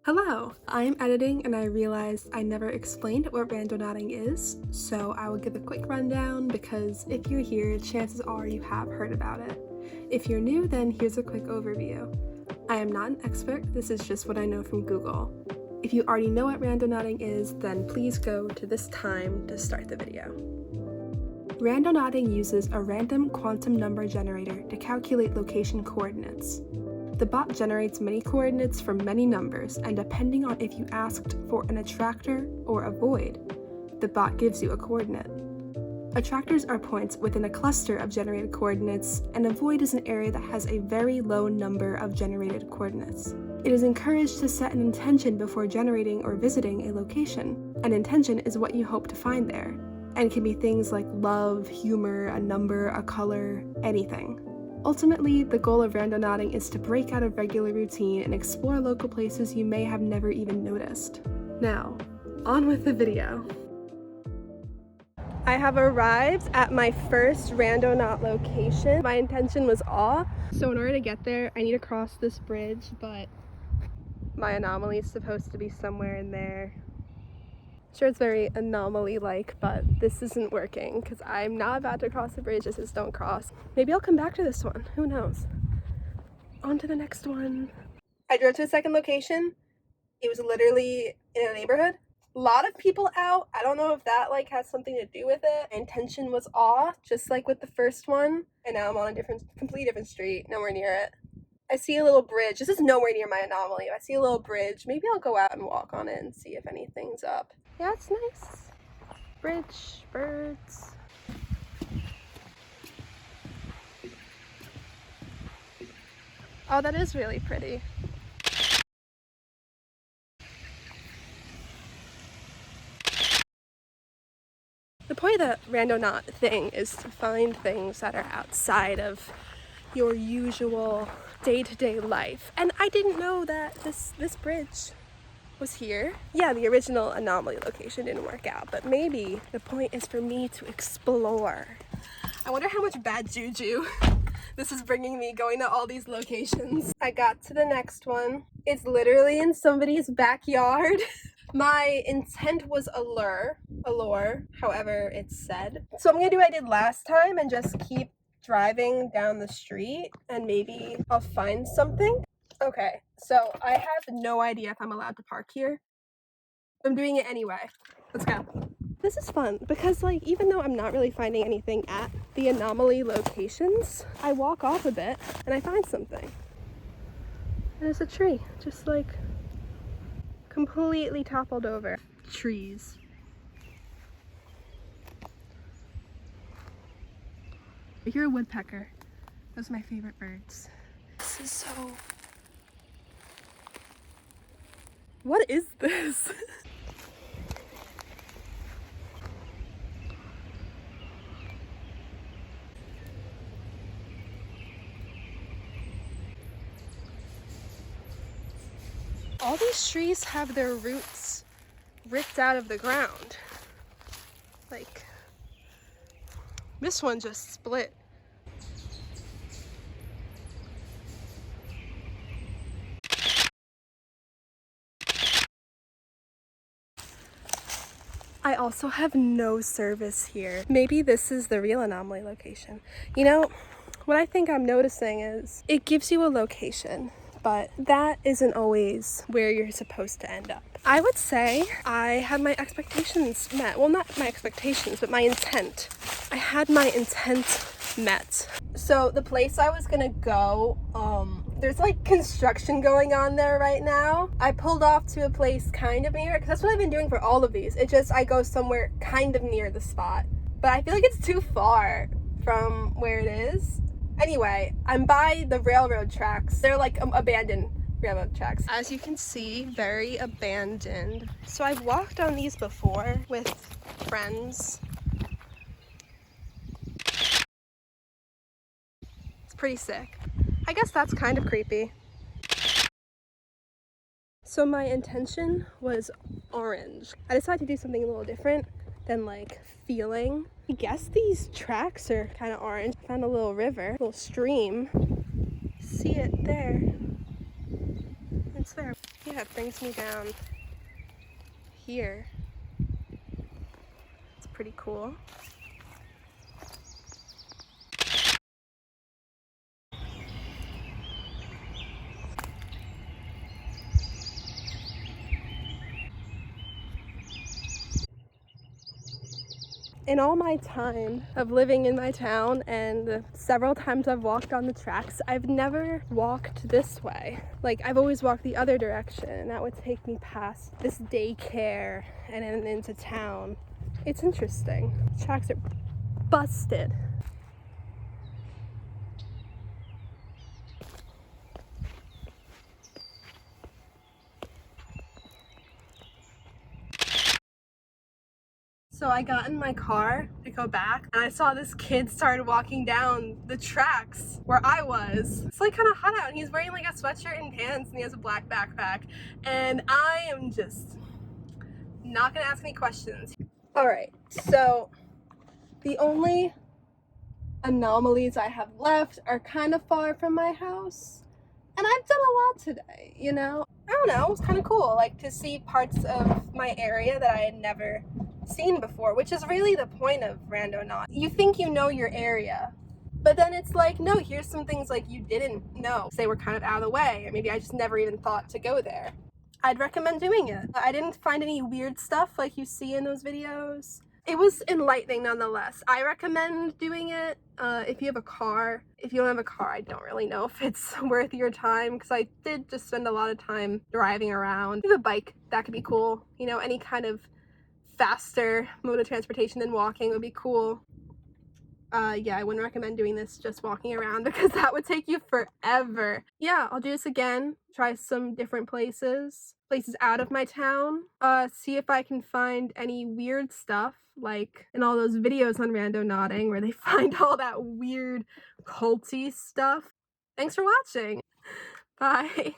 Hello! I'm editing and I realized I never explained what randonauting is, so I will give a quick rundown because if you're here, chances are you have heard about it. If you're new, then here's a quick overview. I am not an expert, this is just what I know from Google. If you already know what randonauting is, then please go to this time to start the video. Randonauting uses a random quantum number generator to calculate location coordinates. The bot generates many coordinates from many numbers, and depending on if you asked for an attractor or a void, the bot gives you a coordinate. Attractors are points within a cluster of generated coordinates, and a void is an area that has a very low number of generated coordinates. It is encouraged to set an intention before generating or visiting a location. An intention is what you hope to find there, and can be things like love, humor, a number, a color, anything. Ultimately, the goal of randonauting is to break out of regular routine and explore local places you may have never even noticed. Now, on with the video. I have arrived at my first randonaut location. My intention was awe, so in order to get there, I need to cross this bridge, but my anomaly is supposed to be somewhere in there. Sure, it's very anomaly-like, but this isn't working because I'm not about to cross the bridge. This is don't cross. Maybe I'll come back to this one. Who knows? On to the next one. I drove to a second location. It was literally in a neighborhood. A lot of people out. I don't know if that has something to do with it. My intention was off, just like with the first one. And now I'm on a completely different street, nowhere near it. I see a little bridge. This is nowhere near my anomaly. I see a little bridge. Maybe I'll go out and walk on it and see if anything's up. Yeah, it's nice. Bridge, birds. Oh, that is really pretty. The point of the randonaut thing is to find things that are outside of your usual day-to-day life. And I didn't know that this bridge was here. Yeah, the original anomaly location didn't work out, but maybe the point is for me to explore. I wonder how much bad juju this is bringing me, going to all these locations. I got to the next one. It's literally in somebody's backyard. My intent was allure, however it's said. So I'm gonna do what I did last time and just keep driving down the street and maybe I'll find something. Okay, so I have no idea if I'm allowed to park here. I'm doing it anyway. Let's go. This is fun because even though I'm not really finding anything at the anomaly locations, I walk off a bit and I find something. And it's a tree, just completely toppled over. Trees. I hear a woodpecker. Those are my favorite birds. This is so... What is this? All these trees have their roots ripped out of the ground. This one just split. I also have no service here. Maybe this is the real anomaly location. You know, what I think I'm noticing is it gives you a location, but that isn't always where you're supposed to end up. I would say I had my expectations met. Well, not my expectations, but my intent. I had my intent met. So the place I was gonna go, there's construction going on there right now. I pulled off to a place kind of near it, because that's what I've been doing for all of these. It's just I go somewhere kind of near the spot. But I feel like it's too far from where it is. Anyway, I'm by the railroad tracks. They're abandoned railroad tracks. As you can see, very abandoned. So I've walked on these before with friends. It's pretty sick. I guess that's kind of creepy. So my intention was orange. I decided to do something a little different than feeling. I guess these tracks are kind of orange. I found a little river, a little stream. See it there. What's there? Yeah, it brings me down here. It's pretty cool. In all my time of living in my town and the several times I've walked on the tracks, I've never walked this way. Like, I've always walked the other direction, and that would take me past this daycare and then into town. It's interesting. The tracks are busted. So I got in my car to go back, and I saw this kid started walking down the tracks where I was. It's like kind of hot out, and he's wearing like a sweatshirt and pants, and he has a black backpack. And I am just not gonna ask any questions. All right, so the only anomalies I have left are kind of far from my house. And I've done a lot today, you know? I don't know, it was kind of cool, like to see parts of my area that I had never seen before, which is really the point of Randonauting. You think you know your area, but then it's like, no, here's some things like you didn't know. They were kind of out of the way, or maybe I just never even thought to go there. I'd recommend doing it. I didn't find any weird stuff like you see in those videos. It was enlightening nonetheless. I recommend doing it if you have a car. If you don't have a car, I don't really know if it's worth your time, because I did just spend a lot of time driving around. If you have a bike, that could be cool. You know, any kind of faster mode of transportation than walking would be cool. Yeah, I wouldn't recommend doing this just walking around, because that would take you forever. Yeah, I'll do this again, try some different places out of my town, see if I can find any weird stuff, like in all those videos on Randonauting where they find all that weird culty stuff. Thanks for watching. Bye.